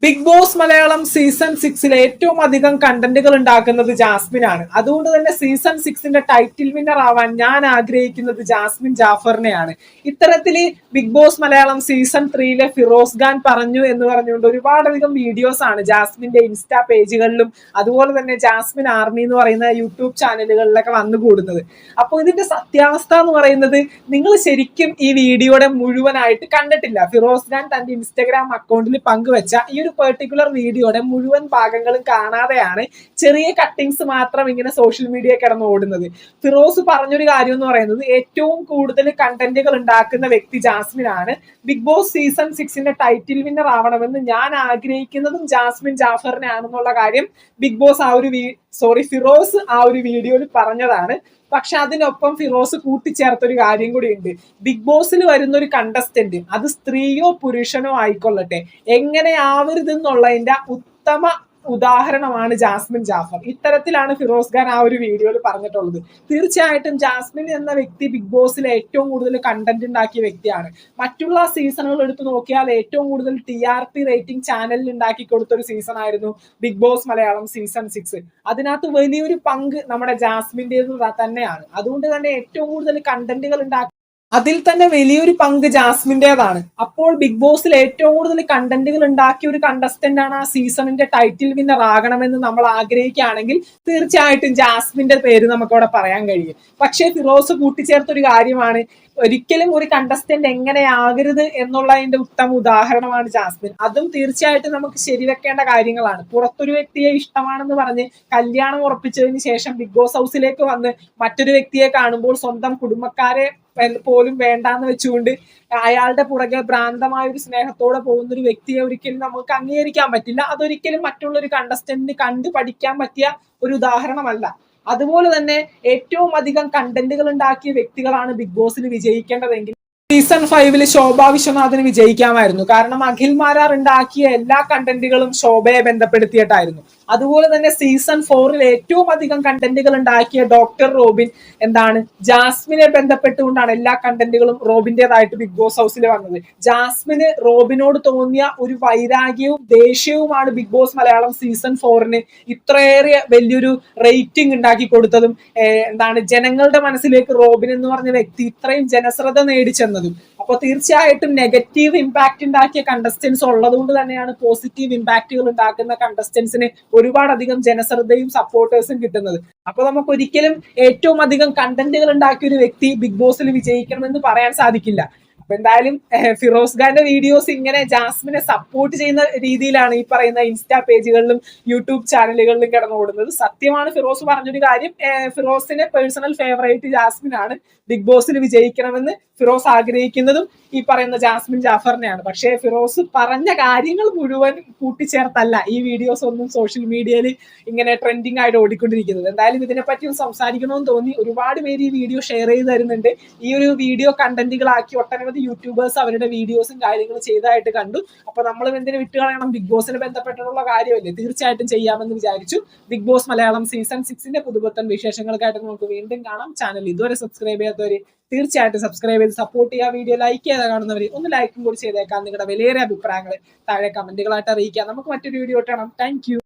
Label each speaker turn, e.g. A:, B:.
A: Big boss Malayalam season 6 ഏറ്റവും അധികം കണ്ടന്റുകൾ ഉണ്ടാക്കുന്നത് ജാസ്മിൻ ആണ്. അതുകൊണ്ട് തന്നെ സീസൺ 6 ടൈറ്റിൽ വിന്നർ ആവാൻ ഞാൻ ആഗ്രഹിക്കുന്നത് ജാസ്മിൻ ജാഫറിനെയാണ്. ഇത്തരത്തില് big boss Malayalam season 3 Firoz Khan പറഞ്ഞു എന്ന് പറഞ്ഞുകൊണ്ട് ഒരുപാടധികം വീഡിയോസ് ആണ് ജാസ്മിന്റെ ഇൻസ്റ്റാ പേജുകളിലും അതുപോലെ തന്നെ ജാസ്മിൻ ആർമി എന്ന് പറയുന്ന യൂട്യൂബ് ചാനലുകളിലൊക്കെ വന്നുകൂടുന്നത്. അപ്പോൾ ഇതിന്റെ സത്യാവസ്ഥ എന്ന് പറയുന്നത്, നിങ്ങൾ ശരിക്കും ഈ വീഡിയോയുടെ മുഴുവനായിട്ട് കണ്ടിട്ടില്ല. ഫിറോസ് ഖാൻ തന്റെ ഇൻസ്റ്റഗ്രാം അക്കൗണ്ടിൽ പങ്കുവെച്ച ഈ ഒരു പെർട്ടിക്കുലർ വീഡിയോയുടെ മുഴുവൻ ഭാഗങ്ങളും കാണാതെയാണ് ചെറിയ കട്ടിങ്സ് മാത്രം ഇങ്ങനെ സോഷ്യൽ മീഡിയ കിടന്ന് ഓടുന്നത്. ഫിറോസ് പറഞ്ഞൊരു കാര്യം എന്ന് പറയുന്നത്, ഏറ്റവും കൂടുതൽ കണ്ടന്റുകൾ ഉണ്ടാക്കുന്ന വ്യക്തി ജാസ്മിൻ ആണ്. Big Boss season 6 title winner ആവണമെന്ന് ഞാൻ ആഗ്രഹിക്കുന്നതും ജാസ്മിൻ ജാഫറിനെ ആണെന്നുള്ള കാര്യം ബിഗ് ബോസ് ഫിറോസ് ആ ഒരു വീഡിയോയിൽ പറഞ്ഞതാണ്. പക്ഷെ അതിനൊപ്പം ഫിറോസ് കൂട്ടിച്ചേർത്തൊരു കാര്യം കൂടി ഉണ്ട്. ബിഗ് ബോസിൽ വരുന്ന ഒരു കണ്ടസ്റ്റന്റ്, അത് സ്ത്രീയോ പുരുഷനോ ആയിക്കൊള്ളട്ടെ, എങ്ങനെ ആവരുതെന്നുള്ളതിന്റെ ഉത്തമ ഉദാഹരണമാണ് ജാസ്മിൻ ജാഫർ. ഇത്തരത്തിലാണ് ഫിറോസ് ഖാൻ ആ ഒരു വീഡിയോയിൽ പറഞ്ഞിട്ടുള്ളത്. തീർച്ചയായിട്ടും ജാസ്മിൻ എന്ന വ്യക്തി ബിഗ് ബോസിൽ ഏറ്റവും കൂടുതൽ കണ്ടന്റ് ഉണ്ടാക്കിയ വ്യക്തിയാണ്. മറ്റുള്ള സീസണുകൾ എടുത്തു നോക്കിയാൽ ഏറ്റവും കൂടുതൽ TRP റേറ്റിംഗ് ചാനലിൽ ഉണ്ടാക്കി കൊടുത്ത ഒരു സീസൺ ആയിരുന്നു ബിഗ് ബോസ് മലയാളം സീസൺ 6. അതിനകത്ത് വലിയൊരു പങ്ക് നമ്മുടെ ജാസ്മിൻ്റെത് തന്നെയാണ്. അതുകൊണ്ട് തന്നെ ഏറ്റവും കൂടുതൽ കണ്ടന്റുകൾ ഉണ്ടാക്കി അതിൽ തന്നെ വലിയൊരു പങ്ക് ജാസ്മിൻ്റെതാണ്. അപ്പോൾ ബിഗ് ബോസിൽ ഏറ്റവും കൂടുതൽ കണ്ടന്റുകൾ ഉണ്ടാക്കിയ ഒരു കണ്ടസ്റ്റന്റ് ആണ് ആ സീസണിന്റെ ടൈറ്റിൽ വിന്നർ ആകണമെന്ന് നമ്മൾ ആഗ്രഹിക്കുകയാണെങ്കിൽ തീർച്ചയായിട്ടും ജാസ്മിന്റെ പേര് നമുക്കവിടെ പറയാൻ കഴിയും. പക്ഷേ ഫിറോസ് കൂട്ടിച്ചേർത്തൊരു കാര്യമാണ്, ഒരിക്കലും ഒരു കണ്ടസ്റ്റന്റ് എങ്ങനെയാകരുത് എന്നുള്ളതിന്റെ ഉത്തമ ഉദാഹരണമാണ് ജാസ്മിൻ. അതും തീർച്ചയായിട്ടും നമുക്ക് ശരിവെക്കേണ്ട കാര്യങ്ങളാണ്. പുറത്തൊരു വ്യക്തിയെ ഇഷ്ടമാണെന്ന് പറഞ്ഞ് കല്യാണം ഉറപ്പിച്ചതിന് ശേഷം ബിഗ് ബോസ് ഹൗസിലേക്ക് വന്ന് മറ്റൊരു വ്യക്തിയെ കാണുമ്പോൾ സ്വന്തം കുടുംബക്കാരെ പോലും വേണ്ടാന്ന് വെച്ചുകൊണ്ട് അയാളുടെ പുറകെ ഭ്രാന്തമായ ഒരു സ്നേഹത്തോടെ പോകുന്ന ഒരു വ്യക്തിയെ ഒരിക്കലും നമുക്ക് അംഗീകരിക്കാൻ പറ്റില്ല. അതൊരിക്കലും മറ്റുള്ള ഒരു കണ്ടസ്റ്റന്റിന് കണ്ടു പഠിക്കാൻ പറ്റിയ ഒരു ഉദാഹരണമല്ല. അതുപോലെ തന്നെ ഏറ്റവും അധികം കണ്ടന്റുകൾ ഉണ്ടാക്കിയ വ്യക്തികളാണ് ബിഗ് ബോസിൽ വിജയിക്കേണ്ടതെങ്കിൽ സീസൺ 5 ശോഭാ വിശ്വനാഥിന് വിജയിക്കാമായിരുന്നു. കാരണം അഖിൽ മാരാർ ഉണ്ടാക്കിയ എല്ലാ കണ്ടന്റുകളും ശോഭയെ ബന്ധപ്പെടുത്തിയിട്ടായിരുന്നു. അതുപോലെ തന്നെ സീസൺ 4 ഏറ്റവും അധികം കണ്ടന്റുകൾ ഉണ്ടാക്കിയ ഡോക്ടർ റോബിൻ ജാസ്മിനെ ബന്ധപ്പെട്ടുകൊണ്ടാണ് എല്ലാ കണ്ടന്റുകളും റോബിന്റേതായിട്ട് ബിഗ് ബോസ് ഹൗസിൽ വന്നത്. ജാസ്മിന് റോബിനോട് തോന്നിയ ഒരു വൈരാഗ്യവും ദേഷ്യവുമാണ് ബിഗ് ബോസ് മലയാളം സീസൺ 4 ഇത്രയേറെ വലിയൊരു റേറ്റിംഗ് ഉണ്ടാക്കി കൊടുത്തതും ജനങ്ങളുടെ മനസ്സിലേക്ക് റോബിൻ എന്ന് പറഞ്ഞ വ്യക്തി ഇത്രയും ജനശ്രദ്ധ നേടിച്ചെന്നതും. അപ്പോൾ തീർച്ചയായിട്ടും നെഗറ്റീവ് ഇമ്പാക്ട് ഉണ്ടാക്കിയ കണ്ടസ്റ്റൻസ് ഉള്ളതുകൊണ്ട് തന്നെയാണ് പോസിറ്റീവ് ഇമ്പാക്റ്റുകൾ ഉണ്ടാക്കുന്ന കണ്ടസ്റ്റൻസിന് ഒരുപാടധികം ജനശ്രദ്ധയും സപ്പോർട്ടേഴ്സും കിട്ടുന്നത്. അപ്പൊ നമുക്ക് ഒരിക്കലും ഏറ്റവും അധികം കണ്ടന്റുകൾ ഉണ്ടാക്കിയ ഒരു വ്യക്തി ബിഗ് ബോസിൽ വിജയിക്കണമെന്ന് പറയാൻ സാധിക്കില്ല. അപ്പൊ എന്തായാലും ഫിറോസ് ഖാന്റെ വീഡിയോസ് ഇങ്ങനെ ജാസ്മിനെ സപ്പോർട്ട് ചെയ്യുന്ന രീതിയിലാണ് ഈ പറയുന്ന ഇൻസ്റ്റാ പേജുകളിലും യൂട്യൂബ് ചാനലുകളിലും കിടന്നോടുന്നത്. സത്യമാണ് ഫിറോസ് പറഞ്ഞൊരു കാര്യം, ഫിറോസിന്റെ പേഴ്സണൽ ഫേവറേറ്റ് ജാസ്മിൻ ആണ്. ബിഗ് ബോസിൽ വിജയിക്കണമെന്ന് ഫിറോസ് ആഗ്രഹിക്കുന്നതും ഈ പറയുന്ന ജാസ്മിൻ ജാഫറിനെയാണ്. പക്ഷേ ഫിറോസ് പറഞ്ഞ കാര്യങ്ങൾ മുഴുവൻ കൂട്ടിച്ചേർത്തല്ല ഈ വീഡിയോസ് ഒന്നും സോഷ്യൽ മീഡിയയിൽ ഇങ്ങനെ ട്രെൻഡിങ് ആയിട്ട് ഓടിക്കൊണ്ടിരിക്കുന്നത്. എന്തായാലും ഇതിനെപ്പറ്റി സംസാരിക്കണമെന്ന് തോന്നി. ഒരുപാട് പേര് ഈ വീഡിയോ ഷെയർ ചെയ്ത് തരുന്നുണ്ട്. ഈ ഒരു വീഡിയോ കണ്ടന്റുകളാക്കി ഒട്ടനവധി യൂട്യൂബേഴ്സ് അവരുടെ വീഡിയോസും കാര്യങ്ങളും ചെയ്തതായിട്ട് കണ്ടു. അപ്പൊ നമ്മൾ എന്തിനു വിട്ടുകളയണം? ബിഗ് ബോസിനെ ബന്ധപ്പെട്ടുള്ള കാര്യമല്ലേ, തീർച്ചയായിട്ടും ചെയ്യാമെന്ന് വിചാരിച്ചു. ബിഗ് ബോസ് മലയാളം സീസൺ 6 പുതുപുത്തൻ വിശേഷങ്ങൾക്കായിട്ട് നമുക്ക് വീണ്ടും കാണാം. ചാനൽ ഇതുവരെ സബ്സ്ക്രൈബ് ചെയ്യാത്തവര് തീർച്ചയായിട്ടും സബ്സ്ക്രൈബ് ചെയ്ത് സപ്പോർട്ട് ചെയ്യുക. വീഡിയോ ലൈക്ക് ചെയ്താൽ കാണുന്നവർ ഒന്ന് ലൈക്കും കൂടി ചെയ്തേക്കാം. നിങ്ങളുടെ വിലയേറെ അഭിപ്രായങ്ങൾ താഴെ കമന്റുകളായിട്ട് അറിയിക്കാം. നമുക്ക് മറ്റൊരു വീഡിയോ കാണാം. Thank you.